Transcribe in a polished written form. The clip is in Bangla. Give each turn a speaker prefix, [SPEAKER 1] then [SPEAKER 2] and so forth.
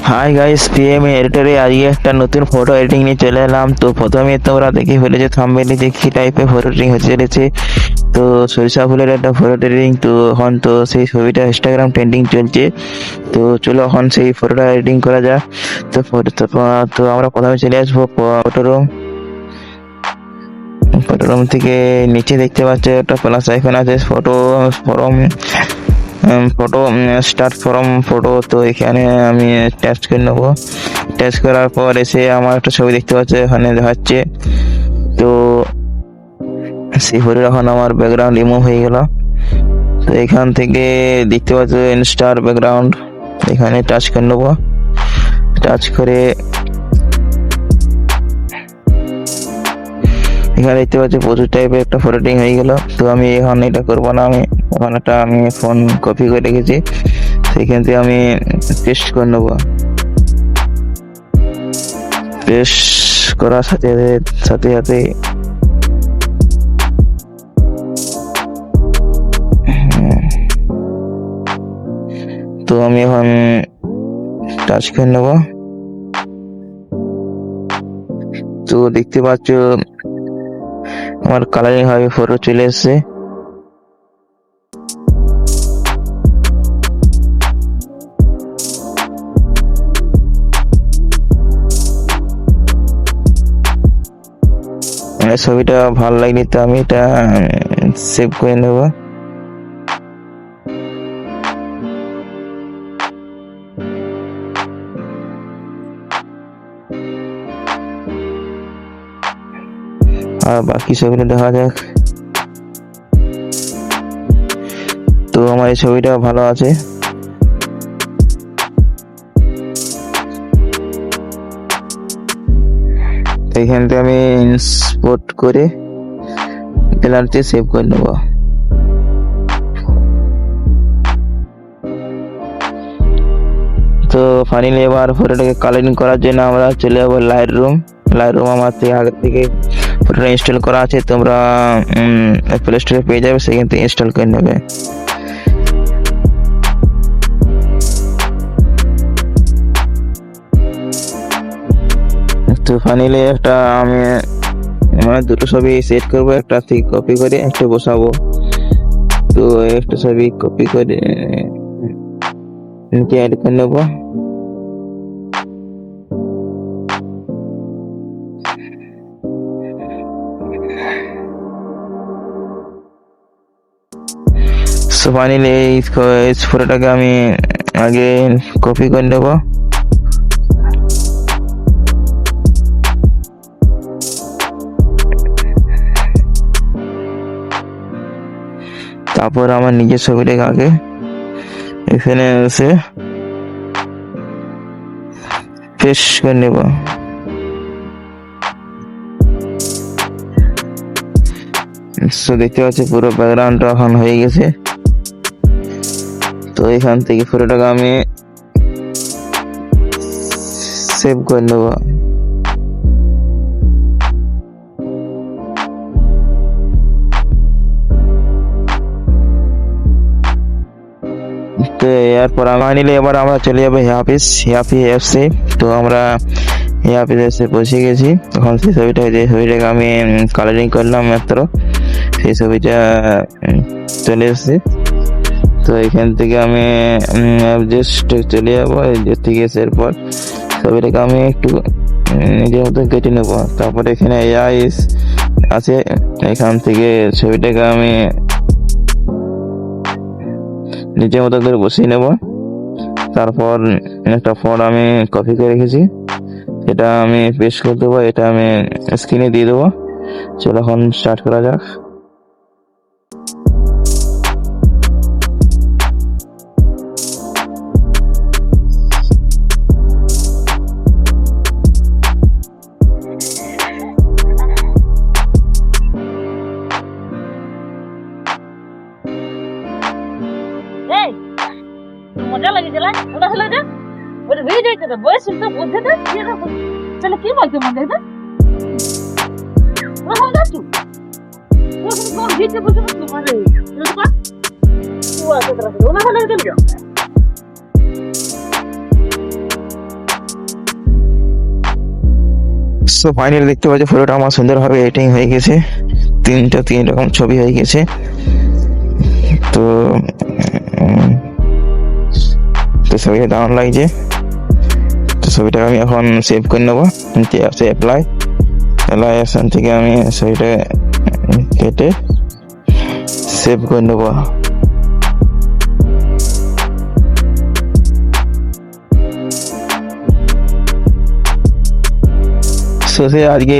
[SPEAKER 1] হাই গাইস, পিএম এডিটরে আজকে একটা নতুন ফটো এডিটিং নিয়ে চলে এলাম। তো প্রথমে তোমরা দেখে ফেলেছো থাম্বনেইলে যে কি টাইপের ফটো এডিটিং হতে চলেছে। তো সরিষা ফুলের একটা ফটো এডিটিং, তো এখন তো সেই ছবিটা ইনস্টাগ্রাম ট্রেন্ডিং চলছে। তো চলো এখন সেই ফটোটা এডিটিং করা যাক। তো তো আমরা প্রথমে চলে আসবো ফটো রুম থেকে। নিচে দেখতে পাচ্ছ একটা প্লাস আইকন আছে, ফটো স্টার্ট ফ্রম ফটো। তো এখানে আমি টাচ করে নেবো। টাচ করার পর এসে আমার একটা ছবি দেখতে পাচ্ছে, এখানে দেখাচ্ছে। তো সেই ফটো এখন আমার ব্যাকগ্রাউন্ড রিমুভ হয়ে গেল। তো এখান থেকে দেখতে পাচ্ছ ইনস্টার ব্যাকগ্রাউন্ড, এখানে টাচ করে নেবো। টাচ করে এখানে দেখতে পাচ্ছি প্রচুর টাইপের একটা ফটো এডিটিং হয়ে গেল। তো আমি এখন এটা করবো না, আমি ফোন কপি করে রেখেছি, সেখান থেকে আমি পেস্ট করে নেবো। পেস্ট করার সাথে সাথে তো আমি এখন টাচ করে নেবো। তো দেখতে পাচ্ছ আমার কালারিং ভাবে ফটো চলে এসছে। ছবিটা ভালো লাগলে তো আমি এটা সেভ করে নেব। আর বাকি ছবিটা দেখা যাক। তো আমার এই ছবিটা ভালো আছে। এখান থেকে আমি ইন্সপোর্ট করে গ্যালারিতে সেভ করে নেব। তো ফাইনালি এবার ফটোটাকে কালারিং করার জন্য আমরা চলে যাবো লাইটরুম। আমার আগে থেকে ফটোটা ইনস্টল করা আছে, তোমরা প্লে স্টোরে পেয়ে যাবে, সেখান থেকে ইনস্টল করে নেবে। তো ফাইনালি একটা আমি দুটো ছবি সেট করবো, একটা থেকে কপি করে একটা বসাবো। তো একটা ছবি কপি করে নিচে অ্যাড করে নেবো। সো ফাইনালি এই ফটোটাকে আমি আগে কপি করে নেবো। তারপর আমার নিজের ছবিটাকে আগে এখানে এসে পেস্ট করে নেব। দেখতে পাচ্ছি পুরো ব্যাকগ্রাউন্ডটা এখন হয়ে গেছে। তো এখান থেকে ফটোটাকে আমি সেভ করে নেব। তো এরপর ফাইনালি এবার আমরা চলে যাবো হিয়াপি অ্যাপসে। তো আমরা হিয়াপি অ্যাপসে পৌঁছে গেছি। এখন সেই ছবিটাকে আমি কালারিং করলাম মাত্র, সেই ছবিটা চলে এসেছে। তো এখান থেকে আমি জাস্ট চলে যাবো, থেকে এরপর ছবিটাকে আমি একটু নিজের মতো কেটে নেব। তারপর এখানে এআই আছে, এখান থেকে ছবিটাকে আমি নিজের মতো করে বসিয়ে নেব। তারপর একটা ফটো আমি কপি করে রেখেছি, এটা আমি পেস্ট করে দেবো, এটা আমি স্ক্রিনে দিয়ে দেবো। চলো এখন স্টার্ট করা যাক।
[SPEAKER 2] মজা লাগছে ওটা হলো যে ওটা হয়ে যাচ্ছে তো বয়স তো বুঝতে তো চলে কি বলছো মনে এটা ওটা হলো তো কোন দিতে বলছো তোমার ও আছে ওটা হলো চলে যাও।
[SPEAKER 1] সো ফাইনালি দেখতে পাচ্ছি ফটোটা আমার সুন্দরভাবে এডিটিং হয়ে গেছে, তিন রকম ছবি হয়ে গেছে। তো তো ছবিটা দারুণ লাগছে। তো ছবিটাকে আমি এখন সেভ করে নেবো, অ্যাপ্লাই অ্যাপ্লাইয়েশন থেকে আমি ছবিটা কেটে সেভ করে নেবো। সো আজকে